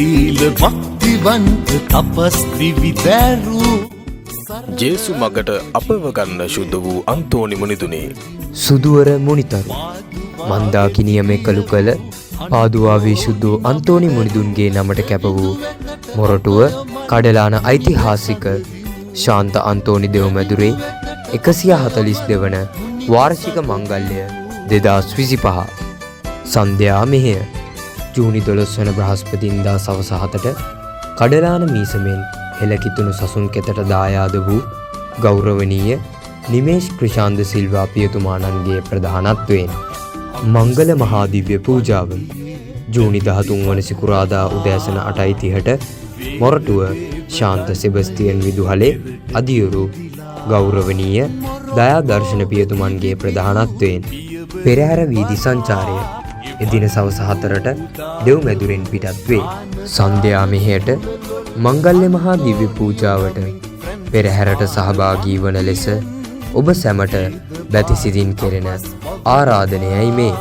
සීල භක්තිවන්ත තපස් විවිධරු ජේසු මගට අපව ගන්න ශුද්ධ වූ අන්තෝනි මුනිදුනේ සුදුවර මුනිතරු මන්දාකිනිය මෙකලු කළ පාදුවාවේ ශුද්ධ වූ අන්තෝනි මුනිදුන්ගේ නමට කැප වූ මොරටුව කඩලාන ඓතිහාසික ශාන්ත අන්තෝනි දෙව්මැදුරේ 142 වන වාර්ෂික මංගල්‍ය 2025 සන්ධ්‍යා මෙහෙය ජූනි 12 වන බ්‍රහස්පතින්දා සවස 7ට කඩලාන මීසමෙන් හෙළකිතුණු සසුන් කෙතට දායාද වූ ගෞරවනීය නිමේෂ් ක්‍රිෂාන්ත සිල්වා පියතුමාණන්ගේ ප්‍රධානත්වයෙන් මංගල මහා දිව්‍ය පූජාව ජූනි 13 වන සිකුරාදා උදෑසන 8:30ට මොරටුව ශාන්ත සෙබස්තියන් විදුහලේ අදියුරු ගෞරවනීය දයාදර්ශන පියතුමන්ගේ ප්‍රධානත්වයෙන් පෙරහැර වීදි සංචාරය එදින සවස 4ට දෙව්මැදුරෙන් පිටත් වේ. සන්ධ්‍යා මෙහෙයට මංගල්‍ය මහා දිව්‍ය පූජාවට පෙරහැරට සහභාගී වන ලෙස ඔබ සැමට බැතිසිතින් කෙරෙන ආරාධනයයි මේ.